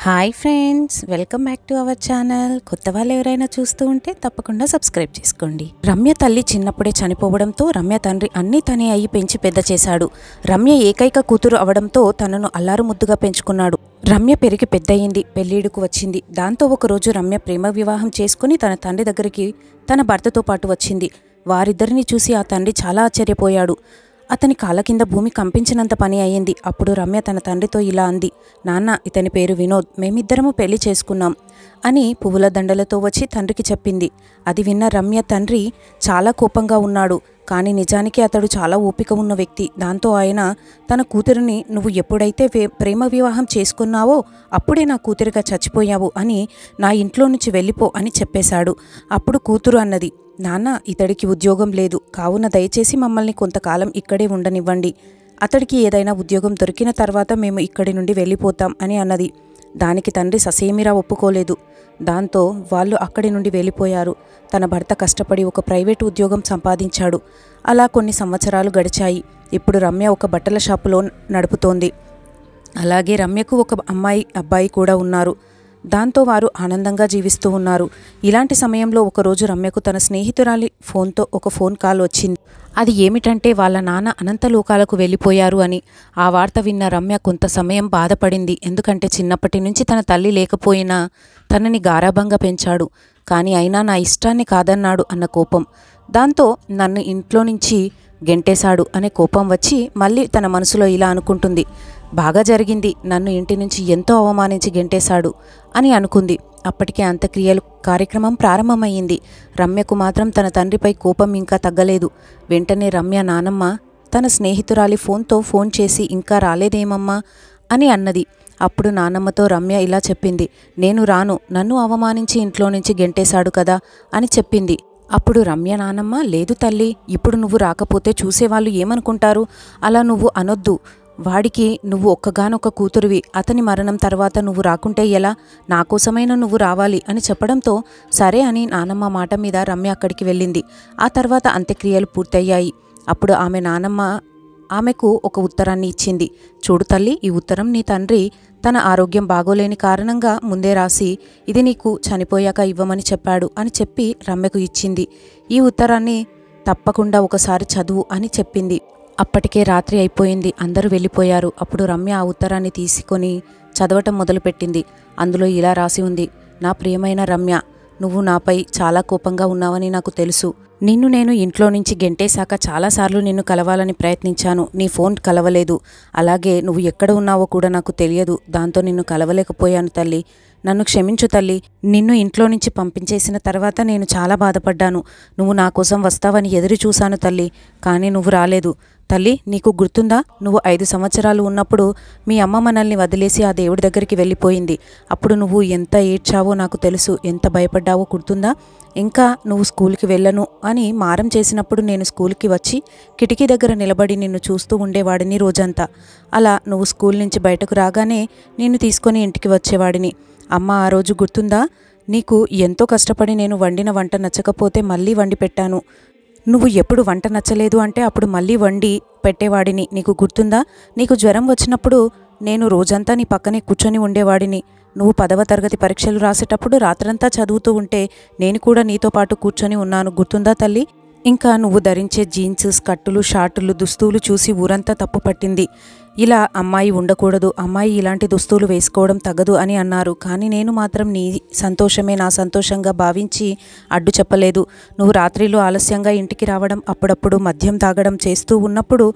Hi friends, welcome back to our channel. కొత్త వాళ్ళు ఎవరైనా చూస్తూ ఉంటే తప్పకుండా సబ్స్క్రైబ్ చేసుకోండి. రమ్య తల్లి చిన్నప్పుడే చనిపోవడంతో రమ్య తండ్రి అన్నీ తనే అయ్యి పెంచి పెద్ద చేశాడు. రమ్య ఏకైక కూతురు అవడంతో తనను అల్లారు ముద్దుగా పెంచుకున్నాడు. రమ్య పెరిగి పెద్దయింది, పెళ్ళిడుకు వచ్చింది. దాంతో ఒకరోజు రమ్య ప్రేమ వివాహం చేసుకుని తన తండ్రి దగ్గరికి తన భర్తతో పాటు వచ్చింది. వారిద్దరిని చూసి ఆ తండ్రి చాలా ఆశ్చర్యపోయాడు. అతని కాళ్ళ కింద భూమి కంపించినంత పని అయ్యింది. అప్పుడు రమ్య తన తండ్రితో ఇలా అంది, నాన్న, ఇతని పేరు వినోద్, మేమిద్దరము పెళ్లి చేసుకున్నాం అని పువ్వుల దండలతో వచ్చి తండ్రికి చెప్పింది. అది విన్న రమ్య తండ్రి చాలా కోపంగా ఉన్నాడు. కానీ నిజానికి అతడు చాలా ఓపిక ఉన్న వ్యక్తి. దాంతో ఆయన తన కూతురిని, నువ్వు ఎప్పుడైతే ప్రేమ వివాహం చేసుకున్నావో అప్పుడే నా కూతురిగా చచ్చిపోయావు అని నా ఇంట్లో నుంచి వెళ్ళిపో అని చెప్పేశాడు. అప్పుడు కూతురు అన్నది, నాన్న, ఇతడికి ఉద్యోగం లేదు, కావున దయచేసి మమ్మల్ని కొంతకాలం ఇక్కడే ఉండనివ్వండి. అతడికి ఏదైనా ఉద్యోగం దొరికిన తర్వాత మేము ఇక్కడి నుండి వెళ్ళిపోతాం అని అన్నది. దానికి తండ్రి ససేమిరా ఒప్పుకోలేదు. దాంతో వాళ్ళు అక్కడి నుండి వెళ్ళిపోయారు. తన భర్త కష్టపడి ఒక ప్రైవేటు ఉద్యోగం సంపాదించాడు. అలా కొన్ని సంవత్సరాలు గడిచాయి. ఇప్పుడు రమ్య ఒక బట్టల షాపులో నడుపుతోంది. అలాగే రమ్యకు ఒక అబ్బాయి కూడా ఉన్నారు. దాంతో వారు ఆనందంగా జీవిస్తూ ఉన్నారు. ఇలాంటి సమయంలో ఒకరోజు రమ్యకు తన స్నేహితురాలి ఫోన్తో ఒక ఫోన్ కాల్ వచ్చింది. అది ఏమిటంటే వాళ్ళ నాన్న అనంతలోకాలకు వెళ్ళిపోయారు అని. ఆ వార్త విన్న రమ్య కొంత సమయం బాధపడింది. ఎందుకంటే చిన్నప్పటి నుంచి తన తల్లి లేకపోయినా తనని గారాబంగా పెంచాడు. కానీ అయినా నా ఇష్టాన్ని కాదన్నాడు అన్న కోపం. దాంతో నన్ను ఇంట్లో నుంచి గెంటేశాడు అనే కోపం వచ్చి మళ్ళీ తన మనసులో ఇలా అనుకుంటుంది, బాగా జరిగింది, నన్ను ఇంటి నుంచి ఎంతో అవమానించి గెంటేశాడు అని అనుకుంది. అప్పటికే అంత్యక్రియలు కార్యక్రమం ప్రారంభమయ్యింది. రమ్యకు మాత్రం తన తండ్రిపై కోపం ఇంకా తగ్గలేదు. వెంటనే రమ్య నానమ్మ తన స్నేహితురాలి ఫోన్ చేసి, ఇంకా రాలేదేమమ్మా అని అన్నది. అప్పుడు నానమ్మతో రమ్య ఇలా చెప్పింది, నేను రాను, నన్ను అవమానించి ఇంట్లో నుంచి గెంటేశాడు కదా అని చెప్పింది. అప్పుడు రమ్య నానమ్మ, లేదు తల్లి, ఇప్పుడు నువ్వు రాకపోతే చూసేవాళ్ళు ఏమనుకుంటారు, అలా నువ్వు అనొద్దు, వాడికి నువ్వు ఒక్కగానొక్క కూతురువి, అతని మరణం తర్వాత నువ్వు రాకుంటే ఎలా, నా కోసమైనా నువ్వు రావాలి అని చెప్పడంతో సరే అని నానమ్మ మాట మీద రమ్య అక్కడికి వెళ్ళింది. ఆ తర్వాత అంత్యక్రియలు పూర్తయ్యాయి. అప్పుడు ఆమె నానమ్మ ఆమెకు ఒక ఉత్తరాన్ని ఇచ్చింది. చూడు తల్లి, ఈ ఉత్తరం నీ తండ్రి తన ఆరోగ్యం బాగోలేని కారణంగా ముందే రాసి ఇది నీకు చనిపోయాక ఇవ్వమని చెప్పాడు అని చెప్పి రమ్యకు ఇచ్చింది. ఈ ఉత్తరాన్ని తప్పకుండా ఒకసారి చదువు అని చెప్పింది. అప్పటికే రాత్రి అయిపోయింది, అందరూ వెళ్ళిపోయారు. అప్పుడు రమ్య ఆ ఉత్తరాన్ని తీసుకొని చదవటం మొదలుపెట్టింది. అందులో ఇలా రాసి ఉంది, నా ప్రియమైన రమ్య, నువ్వు నాపై చాలా కోపంగా ఉన్నావని నాకు తెలుసు. నిన్ను నేను ఇంట్లో నుంచి గెంటేశాక చాలాసార్లు నిన్ను కలవాలని ప్రయత్నించాను, నీ ఫోన్ కలవలేదు. అలాగే నువ్వు ఎక్కడ ఉన్నావో కూడా నాకు తెలియదు. దాంతో నిన్ను కలవలేకపోయాను తల్లి, నన్ను క్షమించు తల్లి. నిన్ను ఇంట్లో నుంచి పంపించేసిన తర్వాత నేను చాలా బాధపడ్డాను. నువ్వు నా కోసం వస్తావని ఎదురు చూశాను తల్లి, కానీ నువ్వు రాలేదు. తల్లి, నీకు గుర్తుందా, నువ్వు 5 సంవత్సరాలు ఉన్నప్పుడు మీ అమ్మ మనల్ని వదిలేసి ఆ దేవుడి దగ్గరికి వెళ్ళిపోయింది. అప్పుడు నువ్వు ఎంత ఏడ్చావో నాకు తెలుసు, ఎంత భయపడ్డావో గుర్తుందా. ఇంకా నువ్వు స్కూల్కి వెళ్ళను అని మారం చేసినప్పుడు నేను స్కూల్కి వచ్చి కిటికీ దగ్గర నిలబడి నిన్ను చూస్తూ ఉండేవాడిని రోజంతా. అలా నువ్వు స్కూల్ నుంచి బయటకు రాగానే నిన్ను తీసుకొని ఇంటికి వచ్చేవాడిని. అమ్మ ఆ రోజు గుర్తుందా, నీకు ఎంతో కష్టపడి నేను వండిన వంట నచ్చకపోతే మళ్ళీ వండి పెట్టాను. నువ్వు ఎప్పుడు వంట నచ్చలేదు అంటే అప్పుడు మళ్ళీ వండి పెట్టేవాడిని, నీకు గుర్తుందా. నీకు జ్వరం వచ్చినప్పుడు నేను రోజంతా నీ పక్కనే కూర్చొని ఉండేవాడిని. నువ్వు 10వ తరగతి పరీక్షలు రాసేటప్పుడు రాత్రంతా చదువుతూ ఉంటే నేను కూడా నీతో పాటు కూర్చొని ఉన్నాను, గుర్తుందా తల్లి. ఇంకా నువ్వు ధరించే జీన్స్, స్కర్టులు, షార్టులు, దుస్తులు చూసి ఊరంతా తప్పు పట్టింది. ఇలా అమ్మాయి ఉండకూడదు, అమ్మాయి ఇలాంటి దుస్తులు వేసుకోవడం తగదు అని అన్నారు. కానీ నేను మాత్రం నీ సంతోషమే నా సంతోషంగా భావించి అడ్డు చెప్పలేదు. నువ్వు రాత్రిలో ఆలస్యంగా ఇంటికి రావడం, అప్పుడప్పుడు మద్యం తాగడం చేస్తూ ఉన్నప్పుడు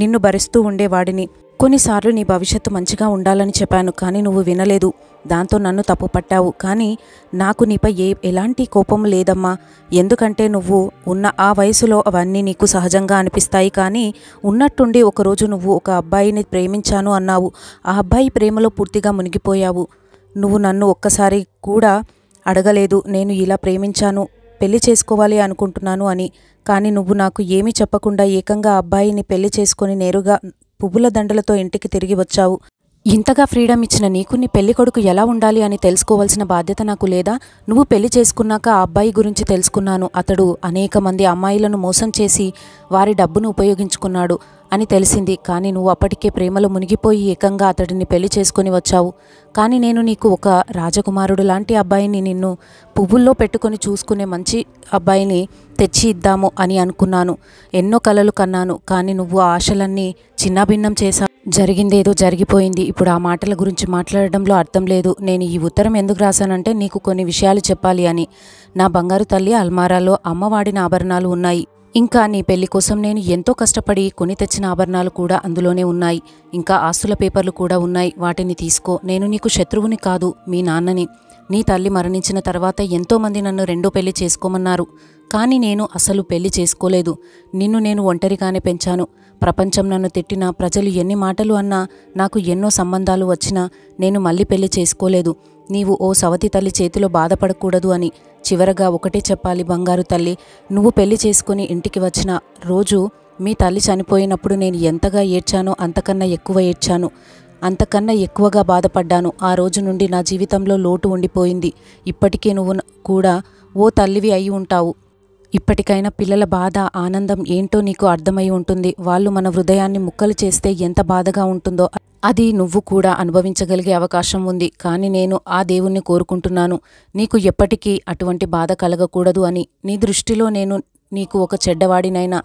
నిన్ను భరిస్తూ ఉండేవాడిని. కొన్నిసార్లు నీ భవిష్యత్తు మంచిగా ఉండాలని చెప్పాను, కానీ నువ్వు వినలేదు. దాంతో నన్ను తప్పు పట్టావు. కానీ నాకు నీపై ఎలాంటి కోపం లేదమ్మా. ఎందుకంటే నువ్వు ఉన్న ఆ వయసులో అవన్నీ నీకు సహజంగా అనిపిస్తాయి. కానీ ఉన్నట్టుండి ఒకరోజు నువ్వు ఒక అబ్బాయిని ప్రేమించాను అన్నావు. ఆ అబ్బాయి ప్రేమలో పూర్తిగా మునిగిపోయావు. నువ్వు నన్ను ఒక్కసారి కూడా అడగలేదు, నేను ఇలా ప్రేమించాను, పెళ్లి చేసుకోవాలి అనుకుంటున్నాను అని. కానీ నువ్వు నాకు ఏమీ చెప్పకుండా ఏకంగా అబ్బాయిని పెళ్లి చేసుకొని నేరుగా పువ్వుల దండలతో ఇంటికి తిరిగి వచ్చావు. ఇంతగా ఫ్రీడమ్ ఇచ్చిన నీకు నీ పెళ్లి కొడుకు ఎలా ఉండాలి అని తెలుసుకోవాల్సిన బాధ్యత నాకు లేదా? నువ్వు పెళ్లి చేసుకున్నాక ఆ అబ్బాయి గురించి తెలుసుకున్నాను. అతడు అనేక మంది అమ్మాయిలను మోసం చేసి వారి డబ్బును ఉపయోగించుకున్నాడు అని తెలిసింది. కానీ నువ్వు అప్పటికే ప్రేమలో మునిగిపోయి ఏకంగా అతడిని పెళ్లి చేసుకొని వచ్చావు. కానీ నేను నీకు ఒక రాజకుమారుడు లాంటి అబ్బాయిని, నిన్ను పువ్వుల్లో పెట్టుకొని చూసుకునే మంచి అబ్బాయిని తెచ్చి ఇద్దాము అని అనుకున్నాను. ఎన్నో కలలు కన్నాను. కానీ నువ్వు ఆ ఆశలన్నీ చిన్నాభిన్నం చేశావు. జరిగిందేదో జరిగిపోయింది. ఇప్పుడు ఆ మాటల గురించి మాట్లాడడంలో అర్థం లేదు. నేను ఈ ఉత్తరం ఎందుకు రాశానంటే నీకు కొన్ని విషయాలు చెప్పాలి అని. నా బంగారు తల్లి, అల్మారాలో అమ్మ వాడిన ఆభరణాలు ఉన్నాయి. ఇంకా నీ పెళ్లి కోసం నేను ఎంతో కష్టపడి కొని తెచ్చిన ఆభరణాలు కూడా అందులోనే ఉన్నాయి. ఇంకా ఆస్తుల పేపర్లు కూడా ఉన్నాయి. వాటిని తీసుకో. నేను నీకు శత్రువుని కాదు, మీ నాన్నని. నీ తల్లి మరణించిన తర్వాత ఎంతోమంది నన్ను రెండో పెళ్లి చేసుకోమన్నారు. కానీ నేను అసలు పెళ్లి చేసుకోలేదు. నిన్ను నేను ఒంటరిగానే పెంచాను. ప్రపంచం నన్ను తిట్టినా, ప్రజలు ఎన్ని మాటలు అన్నా, నాకు ఎన్నో సంబంధాలు వచ్చినా నేను మళ్ళీ పెళ్లి చేసుకోలేదు. నీవు ఓ సవతి తల్లి చేతిలో బాధపడకూడదు అని. చివరగా ఒకటే చెప్పాలి బంగారు తల్లి, నువ్వు పెళ్లి చేసుకుని ఇంటికి వచ్చిన రోజు మీ తల్లి చనిపోయినప్పుడు నేను ఎంతగా ఏడ్చానో అంతకన్నా ఎక్కువ ఏడ్చాను. అంతకన్నా ఎక్కువగా బాధపడ్డాను. ఆ రోజు నుండి నా జీవితంలో లోటు ఉండిపోయింది. ఇప్పటికీ నువ్వు కూడా ఓ తల్లివి అయి ఉంటావు. ఇప్పటికైనా పిల్లల బాధ, ఆనందం ఏంటో నీకు అర్థమై ఉంటుంది. వాళ్ళు మన హృదయాన్ని ముక్కలు చేస్తే ఎంత బాధగా ఉంటుందో అది నువ్వు కూడా అనుభవించగలిగే అవకాశం ఉంది. కానీ నేను ఆ దేవుణ్ణి కోరుకుంటున్నాను, నీకు ఎప్పటికీ అటువంటి బాధ కలగకూడదు అని. నీ దృష్టిలో నేను నీకు ఒక చెడ్డవాడినైనా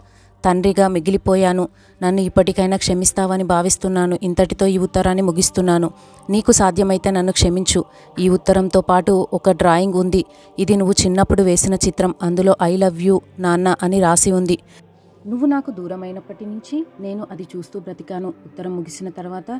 తండ్రిగా మిగిలిపోయాను. నన్ను ఇప్పటికైనా క్షమిస్తావని భావిస్తున్నాను. ఇంతటితో ఈ ఉత్తరాన్ని ముగిస్తున్నాను. నీకు సాధ్యమైతే నన్ను క్షమించు. ఈ ఉత్తరంతో పాటు ఒక డ్రాయింగ్ ఉంది. ఇది నువ్వు చిన్నప్పుడు వేసిన చిత్రం. అందులో ఐ లవ్ యూ నాన్న అని రాసి ఉంది. నువ్వు నాకు దూరమైనప్పటి నుంచి నేను అది చూస్తూ బ్రతికాను. ఉత్తరం ముగిసిన తర్వాత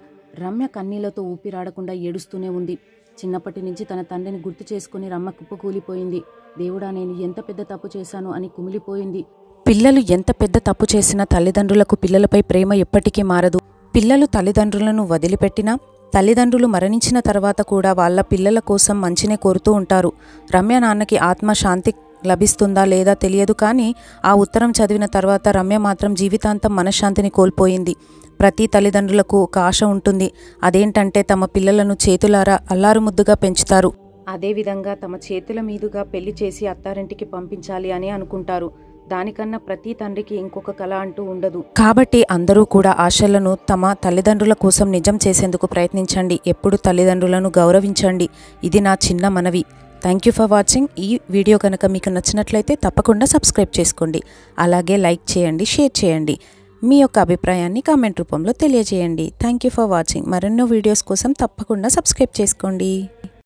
రమ్య కన్నీళ్లతో ఊపిరాడకుండా ఏడుస్తూనే ఉంది. చిన్నప్పటి నుంచి తన తండ్రిని గుర్తు చేసుకుని రమ్య కుప్పకూలిపోయింది. దేవుడా, నేను ఎంత పెద్ద తప్పు చేశాను అని కుమిలిపోయింది. పిల్లలు ఎంత పెద్ద తప్పు చేసినా తల్లిదండ్రులకు పిల్లలపై ప్రేమ ఎప్పటికీ మారదు. పిల్లలు తల్లిదండ్రులను వదిలిపెట్టినా, తల్లిదండ్రులు మరణించిన తర్వాత కూడా వాళ్ళ పిల్లల కోసం మంచినే కోరుతూ ఉంటారు. రమ్య నాన్నకి ఆత్మశాంతి లభిస్తుందా లేదా తెలియదు. కానీ ఆ ఉత్తరం చదివిన తర్వాత రమ్య మాత్రం జీవితాంతం మనశ్శాంతిని కోల్పోయింది. ప్రతి తల్లిదండ్రులకు ఒక ఆశ ఉంటుంది. అదేంటంటే తమ పిల్లలను చేతులారా అల్లారుముద్దుగా పెంచుతారు. అదేవిధంగా తమ చేతుల మీదుగా పెళ్లి చేసి అత్తారింటికి పంపించాలి అని అనుకుంటారు. దానికన్నా ప్రతి తండ్రికి ఇంకొక కల అంటూ ఉండదు. కాబట్టి అందరూ కూడా ఆశలను తమ తల్లిదండ్రుల కోసం నిజం చేసేందుకు ప్రయత్నించండి. ఎప్పుడు తల్లిదండ్రులను గౌరవించండి. ఇది నా చిన్న మనవి. Thank you for watching. ఈ వీడియో కనుక మీకు నచ్చినట్లయితే తప్పకుండా సబ్స్క్రైబ్ చేసుకోండి. అలాగే లైక్ చేయండి, షేర్ చేయండి. మీ యొక్క అభిప్రాయాన్ని కామెంట్ రూపంలో తెలియజేయండి. Thank you for watching. మరెన్నో వీడియోస్ కోసం తప్పకుండా సబ్స్క్రైబ్ చేసుకోండి.